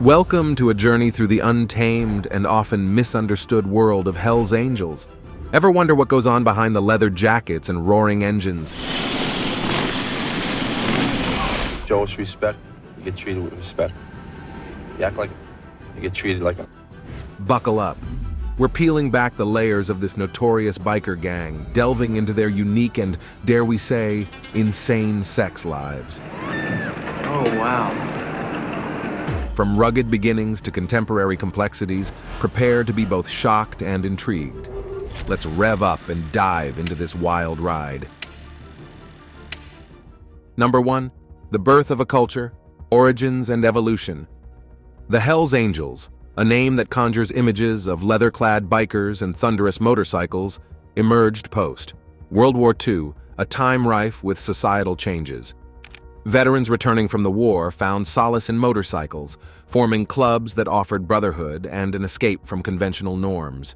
Welcome to a journey through the untamed and often misunderstood world of Hell's Angels. Ever wonder what goes on behind the leather jackets and roaring engines? Show us respect, you get treated with respect. You act like you get treated like a... Buckle up. We're peeling back the layers of this notorious biker gang, delving into their unique and, dare we say, insane sex lives. Oh, wow. From rugged beginnings to contemporary complexities, prepare to be both shocked and intrigued. Let's rev up and dive into this wild ride. Number 1. The birth of a culture, origins and evolution. The Hells Angels, a name that conjures images of leather-clad bikers and thunderous motorcycles, emerged post-World War II, a time rife with societal changes. Veterans returning from the war found solace in motorcycles, forming clubs that offered brotherhood and an escape from conventional norms.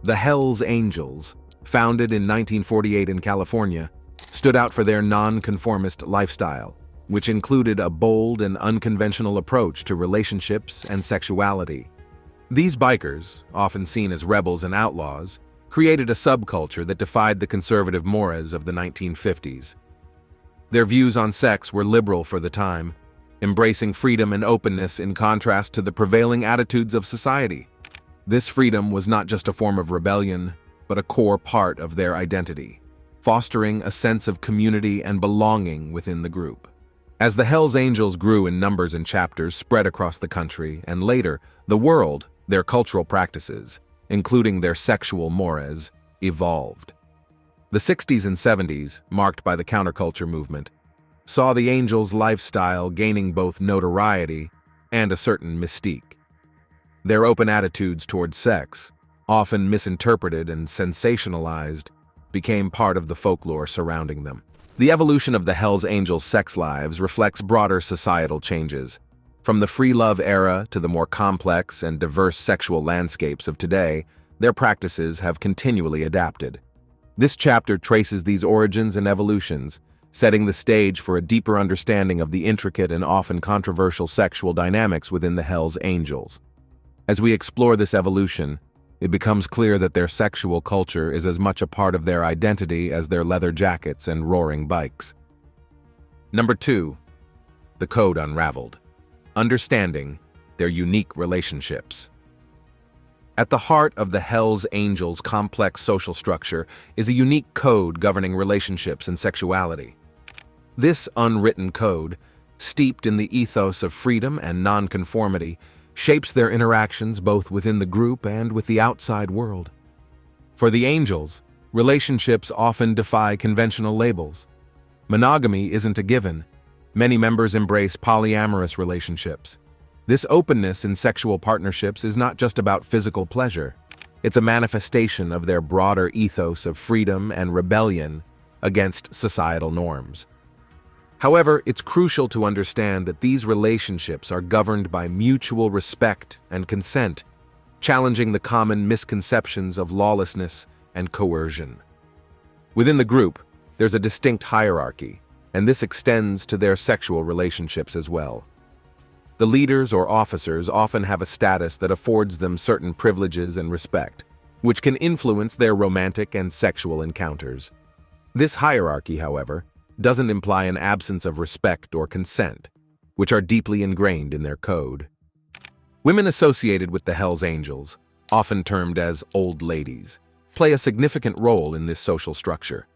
The Hells Angels, founded in 1948 in California, stood out for their non-conformist lifestyle, which included a bold and unconventional approach to relationships and sexuality. These bikers, often seen as rebels and outlaws, created a subculture that defied the conservative mores of the 1950s. Their views on sex were liberal for the time, embracing freedom and openness in contrast to the prevailing attitudes of society. This freedom was not just a form of rebellion, but a core part of their identity, fostering a sense of community and belonging within the group. As the Hells Angels grew in numbers and chapters spread across the country and later the world, their cultural practices, including their sexual mores, evolved. The 60s and 70s, marked by the counterculture movement, saw the Angels' lifestyle gaining both notoriety and a certain mystique. Their open attitudes towards sex, often misinterpreted and sensationalized, became part of the folklore surrounding them. The evolution of the Hells Angels' sex lives reflects broader societal changes. From the free love era to the more complex and diverse sexual landscapes of today, their practices have continually adapted. This chapter traces these origins and evolutions, setting the stage for a deeper understanding of the intricate and often controversial sexual dynamics within the Hells Angels. As we explore this evolution, it becomes clear that their sexual culture is as much a part of their identity as their leather jackets and roaring bikes. Number 2. The Code Unraveled. Understanding their unique relationships. At the heart of the Hells Angels' complex social structure is a unique code governing relationships and sexuality. This unwritten code, steeped in the ethos of freedom and nonconformity, shapes their interactions both within the group and with the outside world. For the Angels, relationships often defy conventional labels. Monogamy isn't a given. Many members embrace polyamorous relationships. This openness in sexual partnerships is not just about physical pleasure. It's a manifestation of their broader ethos of freedom and rebellion against societal norms. However, it's crucial to understand that these relationships are governed by mutual respect and consent, challenging the common misconceptions of lawlessness and coercion. Within the group, there's a distinct hierarchy, and this extends to their sexual relationships as well. The leaders or officers often have a status that affords them certain privileges and respect, which can influence their romantic and sexual encounters. This hierarchy, however, doesn't imply an absence of respect or consent, which are deeply ingrained in their code. Women associated with the Hells Angels, often termed as old ladies, play a significant role in this social structure.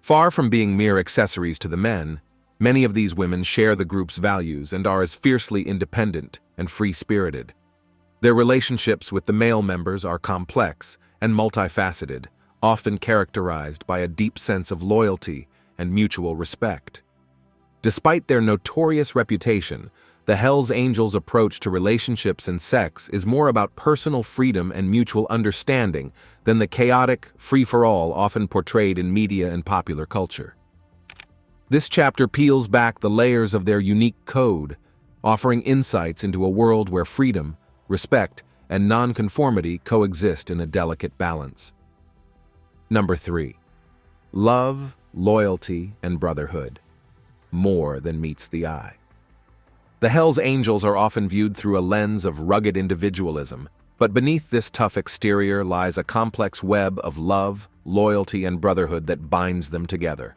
Far from being mere accessories to the men, many of these women share the group's values and are as fiercely independent and free-spirited. Their relationships with the male members are complex and multifaceted, often characterized by a deep sense of loyalty and mutual respect. Despite their notorious reputation, the Hells Angels' approach to relationships and sex is more about personal freedom and mutual understanding than the chaotic, free-for-all often portrayed in media and popular culture. This chapter peels back the layers of their unique code, offering insights into a world where freedom, respect, and nonconformity coexist in a delicate balance. Number 3. Love, loyalty, and brotherhood. More than meets the eye. The Hells Angels are often viewed through a lens of rugged individualism, but beneath this tough exterior lies a complex web of love, loyalty, and brotherhood that binds them together.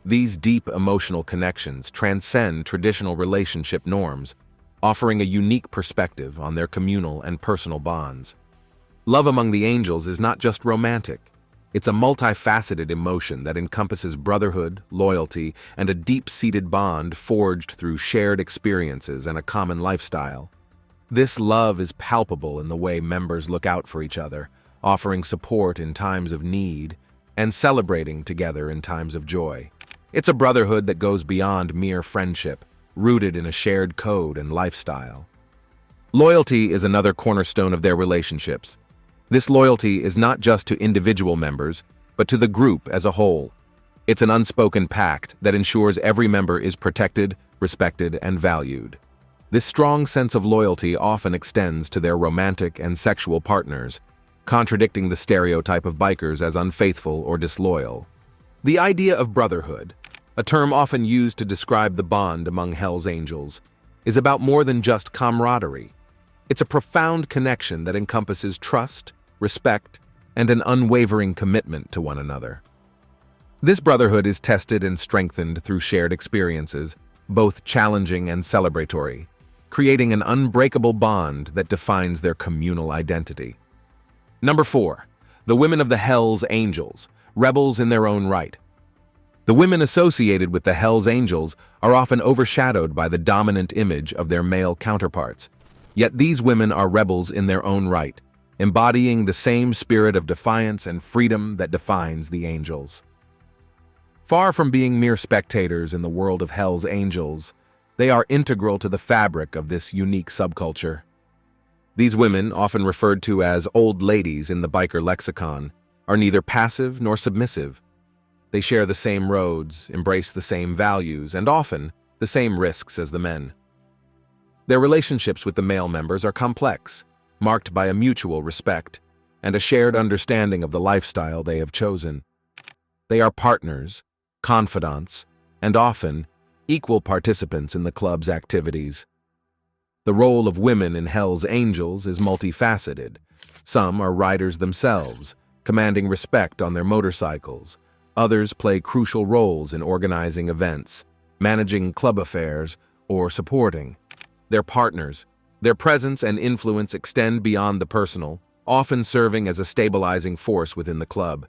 These deep emotional connections transcend traditional relationship norms, offering a unique perspective on their communal and personal bonds. Love among the angels is not just romantic. It's a multifaceted emotion that encompasses brotherhood, loyalty, and a deep-seated bond forged through shared experiences and a common lifestyle. This love is palpable in the way members look out for each other, offering support in times of need and celebrating together in times of joy. It's a brotherhood that goes beyond mere friendship, rooted in a shared code and lifestyle. Loyalty is another cornerstone of their relationships. This loyalty is not just to individual members, but to the group as a whole. It's an unspoken pact that ensures every member is protected, respected, and valued. This strong sense of loyalty often extends to their romantic and sexual partners, contradicting the stereotype of bikers as unfaithful or disloyal. The idea of brotherhood, a term often used to describe the bond among Hells Angels, is about more than just camaraderie. It's a profound connection that encompasses trust, respect, and an unwavering commitment to one another. This brotherhood is tested and strengthened through shared experiences, both challenging and celebratory, creating an unbreakable bond that defines their communal identity. Number 4. The women of the Hells Angels, rebels in their own right. The women associated with the Hells Angels are often overshadowed by the dominant image of their male counterparts. Yet these women are rebels in their own right, embodying the same spirit of defiance and freedom that defines the angels. Far from being mere spectators in the world of Hells Angels, they are integral to the fabric of this unique subculture. These women, often referred to as old ladies in the biker lexicon, are neither passive nor submissive. They share the same roads, embrace the same values, and often the same risks as the men. Their relationships with the male members are complex, marked by a mutual respect and a shared understanding of the lifestyle they have chosen. They are partners, confidants, and often equal participants in the club's activities. The role of women in Hells Angels is multifaceted. Some are riders themselves, commanding respect on their motorcycles. Others play crucial roles in organizing events, managing club affairs, or supporting their partners. Their presence and influence extend beyond the personal, often serving as a stabilizing force within the club.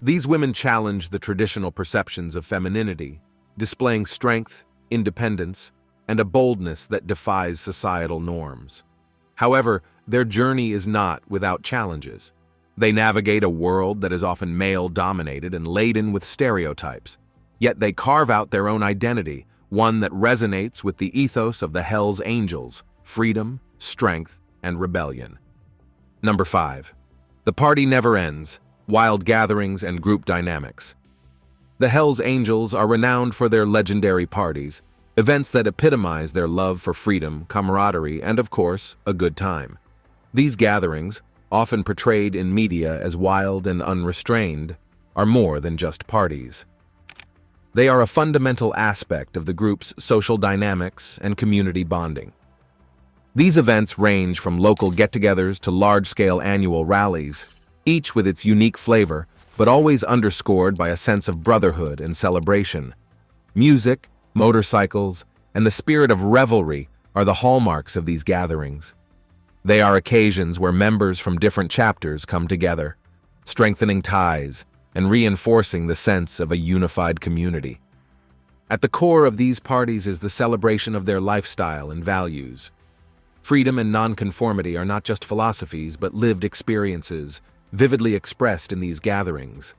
These women challenge the traditional perceptions of femininity, displaying strength, independence, and a boldness that defies societal norms. However, their journey is not without challenges. They navigate a world that is often male-dominated and laden with stereotypes. Yet they carve out their own identity, one that resonates with the ethos of the Hells Angels: freedom, strength, and rebellion. Number 5. The party never ends: wild gatherings and group dynamics. The Hells Angels are renowned for their legendary parties, events that epitomize their love for freedom, camaraderie, and, of course, a good time. These gatherings, often portrayed in media as wild and unrestrained, are more than just parties. They are a fundamental aspect of the group's social dynamics and community bonding. These events range from local get-togethers to large-scale annual rallies, each with its unique flavor, but always underscored by a sense of brotherhood and celebration. Music, motorcycles, and the spirit of revelry are the hallmarks of these gatherings. They are occasions where members from different chapters come together, strengthening ties and reinforcing the sense of a unified community. At the core of these parties is the celebration of their lifestyle and values. Freedom and nonconformity are not just philosophies, but lived experiences, vividly expressed in these gatherings.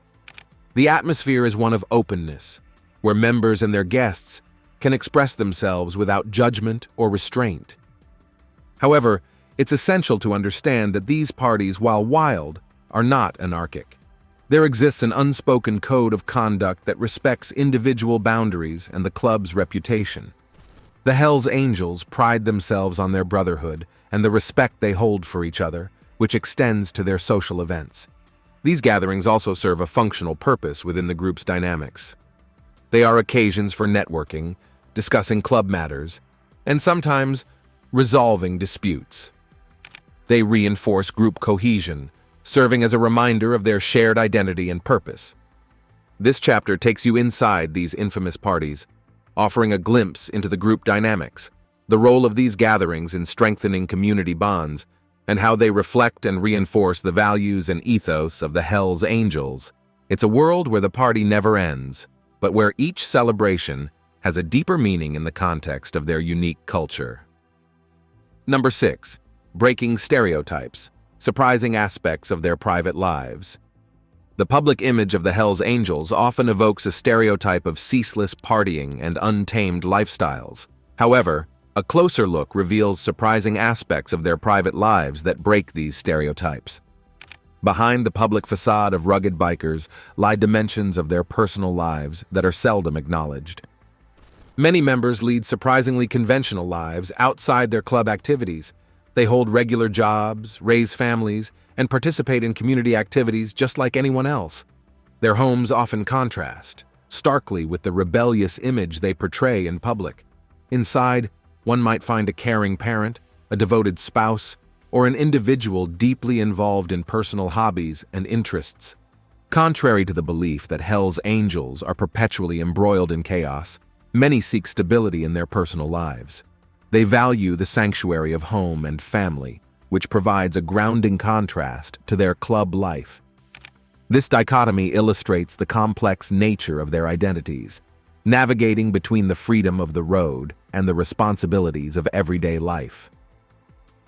The atmosphere is one of openness, where members and their guests can express themselves without judgment or restraint. However, it's essential to understand that these parties, while wild, are not anarchic. There exists an unspoken code of conduct that respects individual boundaries and the club's reputation. The Hells Angels pride themselves on their brotherhood and the respect they hold for each other, which extends to their social events. These gatherings also serve a functional purpose within the group's dynamics. They are occasions for networking, discussing club matters, and sometimes resolving disputes. They reinforce group cohesion, serving as a reminder of their shared identity and purpose. This chapter takes you inside these infamous parties, offering a glimpse into the group dynamics, the role of these gatherings in strengthening community bonds, and how they reflect and reinforce the values and ethos of the Hells Angels. It's a world where the party never ends, but where each celebration has a deeper meaning in the context of their unique culture. Number 6. Breaking stereotypes, surprising aspects of their private lives. The public image of the Hells Angels often evokes a stereotype of ceaseless partying and untamed lifestyles. However, a closer look reveals surprising aspects of their private lives that break these stereotypes. Behind the public facade of rugged bikers lie dimensions of their personal lives that are seldom acknowledged. Many members lead surprisingly conventional lives outside their club activities. They hold regular jobs, raise families, and participate in community activities just like anyone else. Their homes often contrast starkly with the rebellious image they portray in public. Inside, one might find a caring parent, a devoted spouse, or an individual deeply involved in personal hobbies and interests. Contrary to the belief that Hell's Angels are perpetually embroiled in chaos, many seek stability in their personal lives. They value the sanctuary of home and family, which provides a grounding contrast to their club life. This dichotomy illustrates the complex nature of their identities, navigating between the freedom of the road and the responsibilities of everyday life.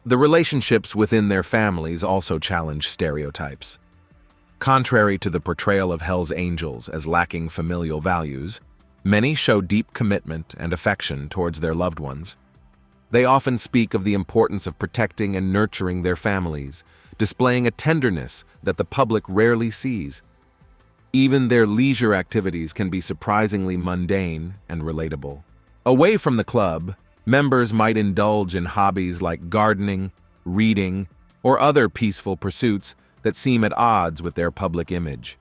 The relationships within their families also challenge stereotypes. Contrary to the portrayal of Hell's Angels as lacking familial values, many show deep commitment and affection towards their loved ones. They often speak of the importance of protecting and nurturing their families, displaying a tenderness that the public rarely sees. Even their leisure activities can be surprisingly mundane and relatable. Away from the club, members might indulge in hobbies like gardening, reading, or other peaceful pursuits that seem at odds with their public image.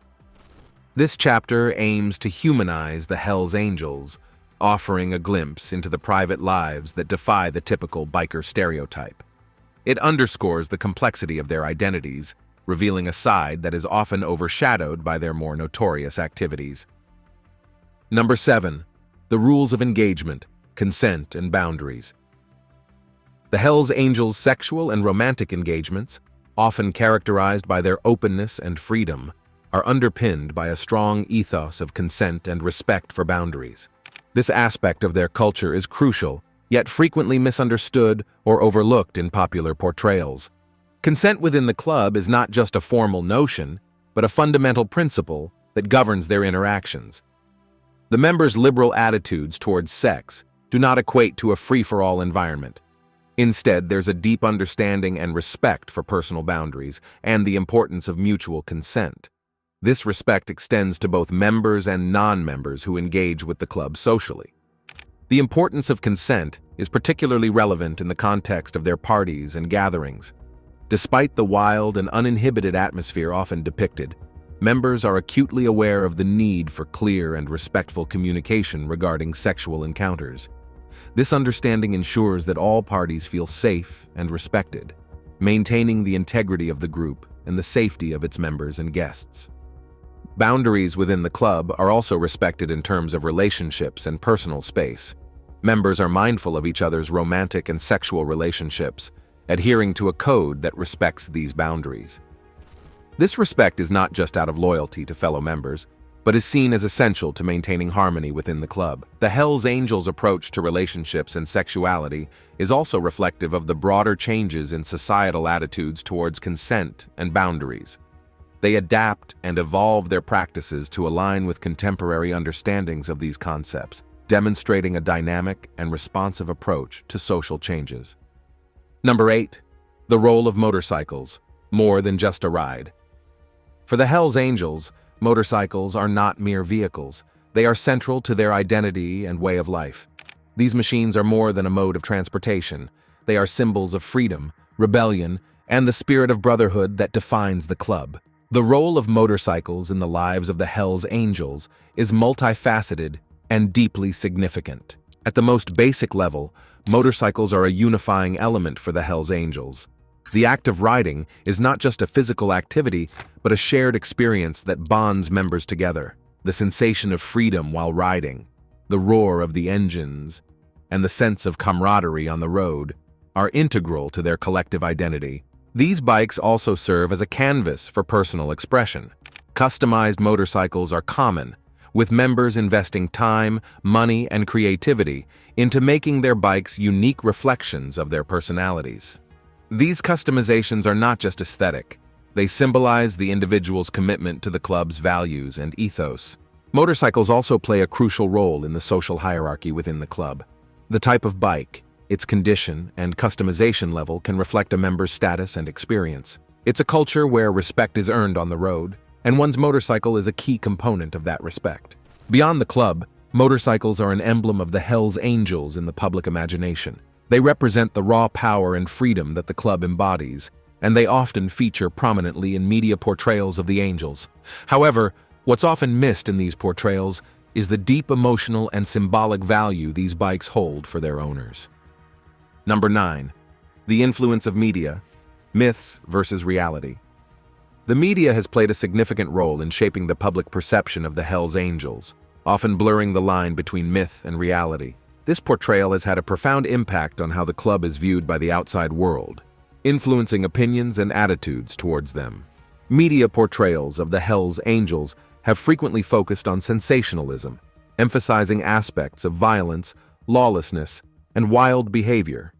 This chapter aims to humanize the Hells Angels, offering a glimpse into the private lives that defy the typical biker stereotype. It underscores the complexity of their identities, revealing a side that is often overshadowed by their more notorious activities. Number 7. The rules of engagement, consent, and boundaries. The Hells Angels' sexual and romantic engagements, often characterized by their openness and freedom, are underpinned by a strong ethos of consent and respect for boundaries. This aspect of their culture is crucial, yet frequently misunderstood or overlooked in popular portrayals. Consent within the club is not just a formal notion, but a fundamental principle that governs their interactions. The members' liberal attitudes towards sex do not equate to a free-for-all environment. Instead, there's a deep understanding and respect for personal boundaries and the importance of mutual consent. This respect extends to both members and non-members who engage with the club socially. The importance of consent is particularly relevant in the context of their parties and gatherings. Despite the wild and uninhibited atmosphere often depicted, members are acutely aware of the need for clear and respectful communication regarding sexual encounters. This understanding ensures that all parties feel safe and respected, maintaining the integrity of the group and the safety of its members and guests. Boundaries within the club are also respected in terms of relationships and personal space. Members are mindful of each other's romantic and sexual relationships, adhering to a code that respects these boundaries. This respect is not just out of loyalty to fellow members, but is seen as essential to maintaining harmony within the club. The Hells Angels' approach to relationships and sexuality is also reflective of the broader changes in societal attitudes towards consent and boundaries. They adapt and evolve their practices to align with contemporary understandings of these concepts, demonstrating a dynamic and responsive approach to social changes. Number 8. The role of motorcycles, more than just a ride. For the Hells Angels, motorcycles are not mere vehicles. They are central to their identity and way of life. These machines are more than a mode of transportation. They are symbols of freedom, rebellion, and the spirit of brotherhood that defines the club. The role of motorcycles in the lives of the Hells Angels is multifaceted and deeply significant. At the most basic level, motorcycles are a unifying element for the Hells Angels. The act of riding is not just a physical activity, but a shared experience that bonds members together. The sensation of freedom while riding, the roar of the engines, and the sense of camaraderie on the road are integral to their collective identity. These bikes also serve as a canvas for personal expression. Customized motorcycles are common, with members investing time, money, and creativity into making their bikes unique reflections of their personalities. These customizations are not just aesthetic. They symbolize the individual's commitment to the club's values and ethos. Motorcycles also play a crucial role in the social hierarchy within the club. The type of bike, its condition, and customization level can reflect a member's status and experience. It's a culture where respect is earned on the road, and one's motorcycle is a key component of that respect. Beyond the club, motorcycles are an emblem of the Hells Angels in the public imagination. They represent the raw power and freedom that the club embodies, and they often feature prominently in media portrayals of the Angels. However, what's often missed in these portrayals is the deep emotional and symbolic value these bikes hold for their owners. Number 9. The influence of media, myths versus reality. The media has played a significant role in shaping the public perception of the Hells Angels, often blurring the line between myth and reality. This portrayal has had a profound impact on how the club is viewed by the outside world, influencing opinions and attitudes towards them. Media portrayals of the Hells Angels have frequently focused on sensationalism, emphasizing aspects of violence, lawlessness, and wild behavior.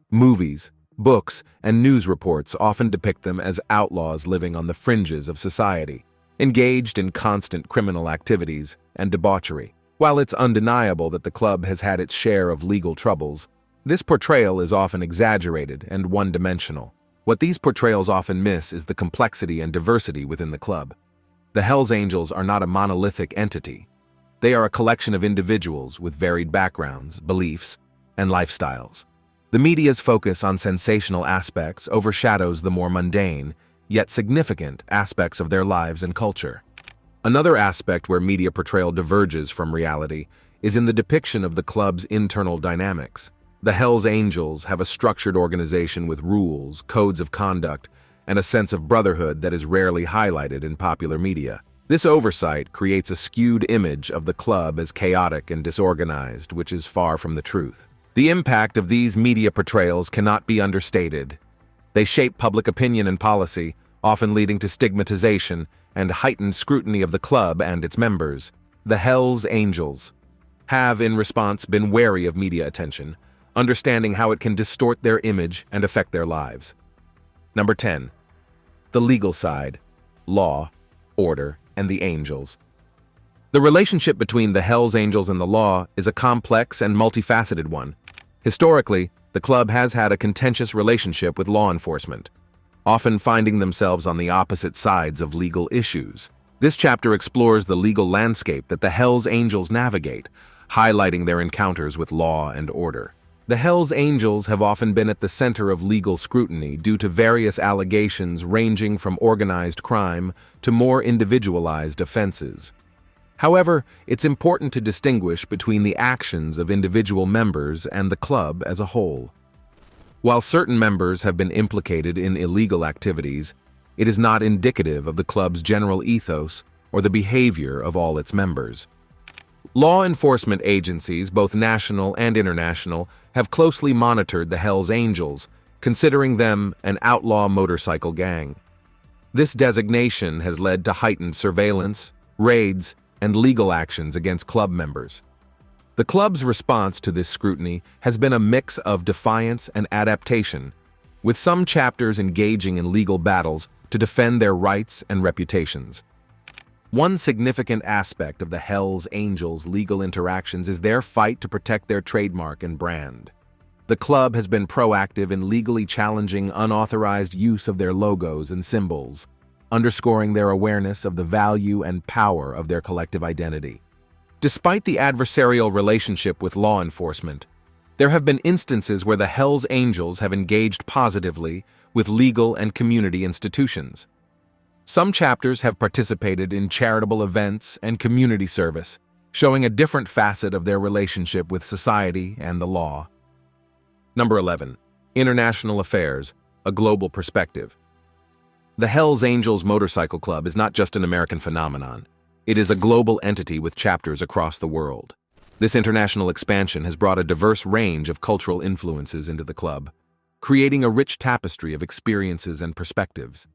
Movies, books, and news reports often depict them as outlaws living on the fringes of society, engaged in constant criminal activities and debauchery. While it's undeniable that the club has had its share of legal troubles, this portrayal is often exaggerated and one-dimensional. What these portrayals often miss is the complexity and diversity within the club. The Hells Angels are not a monolithic entity. They are a collection of individuals with varied backgrounds, beliefs, and lifestyles. The media's focus on sensational aspects overshadows the more mundane, yet significant, aspects of their lives and culture. Another aspect where media portrayal diverges from reality is in the depiction of the club's internal dynamics. The Hells Angels have a structured organization with rules, codes of conduct, and a sense of brotherhood that is rarely highlighted in popular media. This oversight creates a skewed image of the club as chaotic and disorganized, which is far from the truth. The impact of these media portrayals cannot be understated. They shape public opinion and policy, often leading to stigmatization and heightened scrutiny of the club and its members. The Hells Angels have, in response, been wary of media attention, understanding how it can distort their image and affect their lives. Number 10. The legal side, law, order, and the Angels. The relationship between the Hells Angels and the law is a complex and multifaceted one. Historically, the club has had a contentious relationship with law enforcement, often finding themselves on the opposite sides of legal issues. This chapter explores the legal landscape that the Hells Angels navigate, highlighting their encounters with law and order. The Hells Angels have often been at the center of legal scrutiny due to various allegations ranging from organized crime to more individualized offenses. However, it's important to distinguish between the actions of individual members and the club as a whole. While certain members have been implicated in illegal activities, it is not indicative of the club's general ethos or the behavior of all its members. Law enforcement agencies, both national and international, have closely monitored the Hells Angels, considering them an outlaw motorcycle gang. This designation has led to heightened surveillance, raids, and legal actions against club members. The club's response to this scrutiny has been a mix of defiance and adaptation, with some chapters engaging in legal battles to defend their rights and reputations. One significant aspect of the Hells Angels' legal interactions is their fight to protect their trademark and brand. The club has been proactive in legally challenging unauthorized use of their logos and symbols, underscoring their awareness of the value and power of their collective identity. Despite the adversarial relationship with law enforcement, there have been instances where the Hells Angels have engaged positively with legal and community institutions. Some chapters have participated in charitable events and community service, showing a different facet of their relationship with society and the law. Number 11. International Affairs, a Global Perspective. The Hells Angels Motorcycle Club is not just an American phenomenon. It is a global entity with chapters across the world. This international expansion has brought a diverse range of cultural influences into the club, creating a rich tapestry of experiences and perspectives.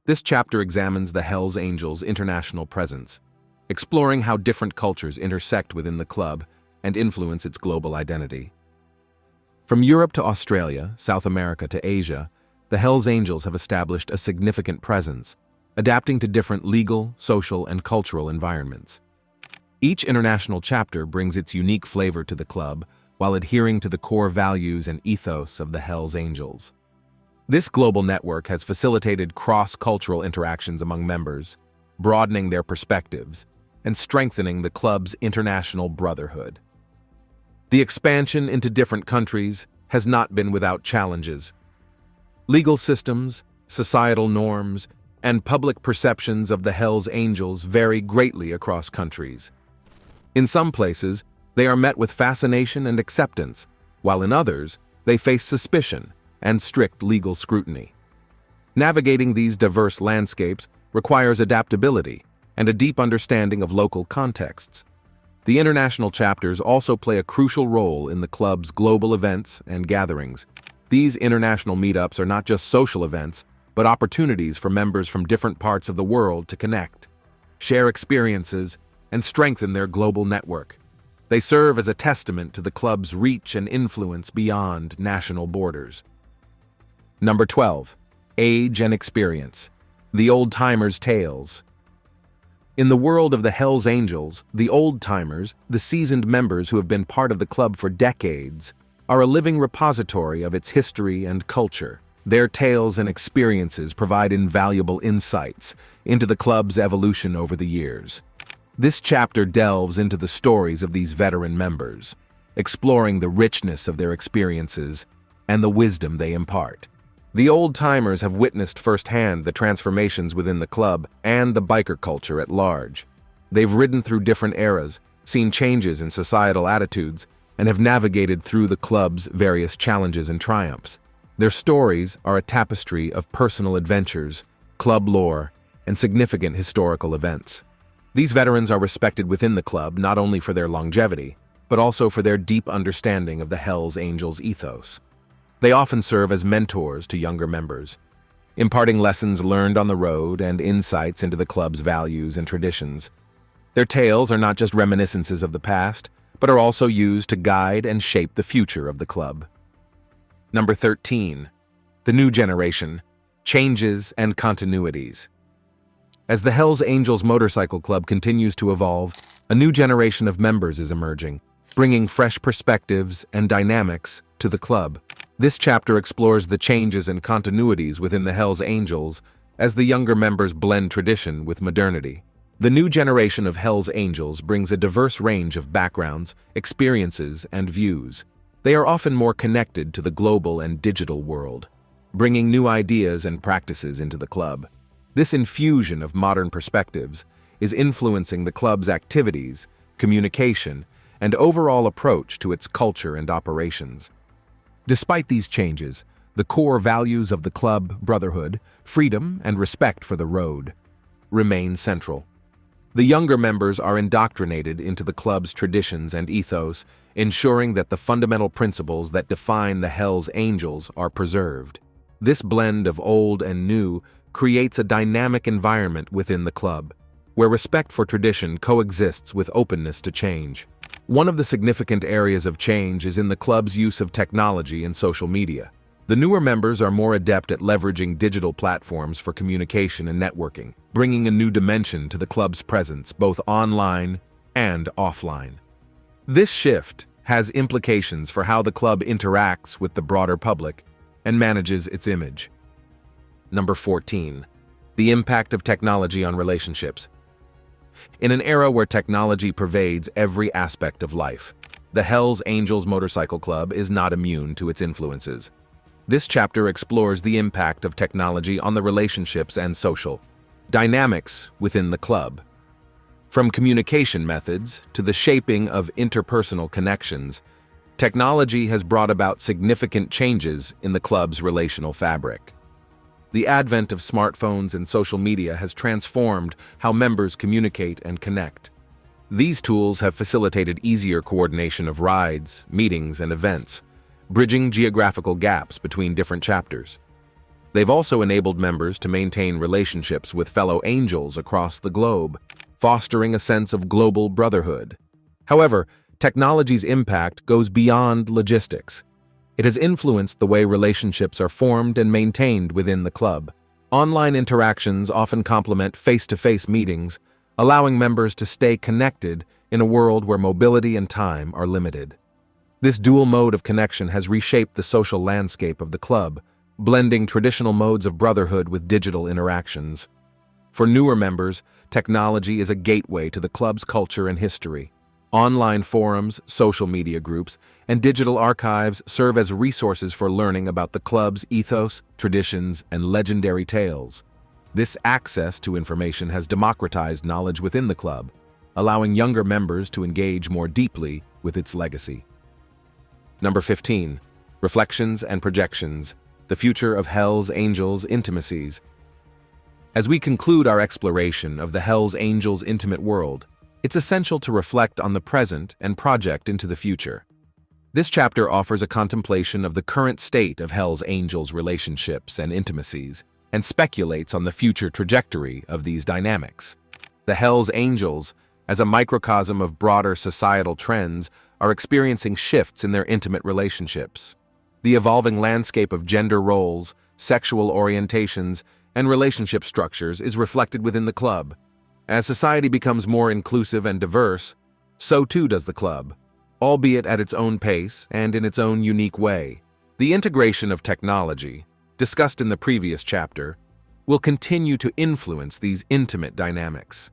This chapter examines the Hells Angels' international presence, exploring how different cultures intersect within the club and influence its global identity. From Europe to Australia, South America to Asia, the Hells Angels have established a significant presence, adapting to different legal, social, and cultural environments. Each international chapter brings its unique flavor to the club while adhering to the core values and ethos of the Hells Angels. This global network has facilitated cross-cultural interactions among members, broadening their perspectives and strengthening the club's international brotherhood. The expansion into different countries has not been without challenges. Legal systems, societal norms, and public perceptions of the Hells Angels vary greatly across countries. In some places, they are met with fascination and acceptance, while in others, they face suspicion and strict legal scrutiny. Navigating these diverse landscapes requires adaptability and a deep understanding of local contexts. The international chapters also play a crucial role in the club's global events and gatherings. These international meetups are not just social events, but opportunities for members from different parts of the world to connect, share experiences, and strengthen their global network. They serve as a testament to the club's reach and influence beyond national borders. Number 12. Age and Experience. The Old-Timers' Tales. In the world of the Hells Angels, the old-timers, the seasoned members who have been part of the club for decades, are a living repository of its history and culture. Their tales and experiences provide invaluable insights into the club's evolution over the years. This chapter delves into the stories of these veteran members, exploring the richness of their experiences and the wisdom they impart. The old-timers have witnessed firsthand the transformations within the club and the biker culture at large. They've ridden through different eras, seen changes in societal attitudes, and have navigated through the club's various challenges and triumphs. Their stories are a tapestry of personal adventures, club lore, and significant historical events. These veterans are respected within the club not only for their longevity, but also for their deep understanding of the Hells Angels ethos. They often serve as mentors to younger members, imparting lessons learned on the road and insights into the club's values and traditions. Their tales are not just reminiscences of the past, but are also used to guide and shape the future of the club. Number 13. The New Generation, Changes and Continuities. As the Hells Angels Motorcycle Club continues to evolve, a new generation of members is emerging, bringing fresh perspectives and dynamics to the club. This chapter explores the changes and continuities within the Hells Angels as the younger members blend tradition with modernity. The new generation of Hells Angels brings a diverse range of backgrounds, experiences, and views. They are often more connected to the global and digital world, bringing new ideas and practices into the club. This infusion of modern perspectives is influencing the club's activities, communication, and overall approach to its culture and operations. Despite these changes, the core values of the club, brotherhood, freedom, and respect for the road, remain central. The younger members are indoctrinated into the club's traditions and ethos, ensuring that the fundamental principles that define the Hells Angels are preserved. This blend of old and new creates a dynamic environment within the club, where respect for tradition coexists with openness to change. One of the significant areas of change is in the club's use of technology and social media. The newer members are more adept at leveraging digital platforms for communication and networking, bringing a new dimension to the club's presence both online and offline. This shift has implications for how the club interacts with the broader public and manages its image. Number 14. The impact of technology on relationships. In an era where technology pervades every aspect of life, the Hells Angels Motorcycle Club is not immune to its influences. This chapter explores the impact of technology on the relationships and social dynamics within the club. From communication methods to the shaping of interpersonal connections, Technology has brought about significant changes in the club's relational fabric. The advent of smartphones and social media has transformed how members communicate and connect. These tools have facilitated easier coordination of rides, meetings, and events, bridging geographical gaps between different chapters. They've also enabled members to maintain relationships with fellow angels across the globe, fostering a sense of global brotherhood. However, technology's impact goes beyond logistics. It has influenced the way relationships are formed and maintained within the club. Online interactions often complement face-to-face meetings, allowing members to stay connected in a world where mobility and time are limited. This dual mode of connection has reshaped the social landscape of the club, blending traditional modes of brotherhood with digital interactions. For newer members, technology is a gateway to the club's culture and history. Online forums, social media groups, and digital archives serve as resources for learning about the club's ethos, traditions, and legendary tales. This access to information has democratized knowledge within the club, allowing younger members to engage more deeply with its legacy. Number 15. Reflections and Projections: The Future of Hell's Angels Intimacies. As we conclude our exploration of the Hell's Angels intimate world, it's essential to reflect on the present and project into the future. This chapter offers a contemplation of the current state of Hell's Angels relationships and intimacies, and speculates on the future trajectory of these dynamics. The Hell's Angels, as a microcosm of broader societal trends, are experiencing shifts in their intimate relationships. The evolving landscape of gender roles, sexual orientations, and relationship structures is reflected within the club. As society becomes more inclusive and diverse, so too does the club, albeit at its own pace and in its own unique way. The integration of technology, discussed in the previous chapter, will continue to influence these intimate dynamics.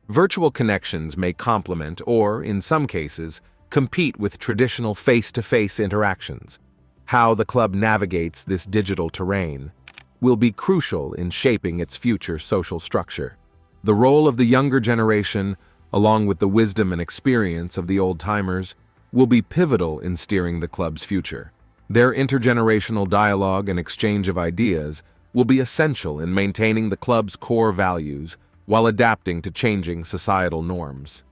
Virtual connections may complement or, in some cases, compete with traditional face-to-face interactions. How the club navigates this digital terrain will be crucial in shaping its future social structure. The role of the younger generation, along with the wisdom and experience of the old-timers, will be pivotal in steering the club's future. Their intergenerational dialogue and exchange of ideas will be essential in maintaining the club's core values while adapting to changing societal norms.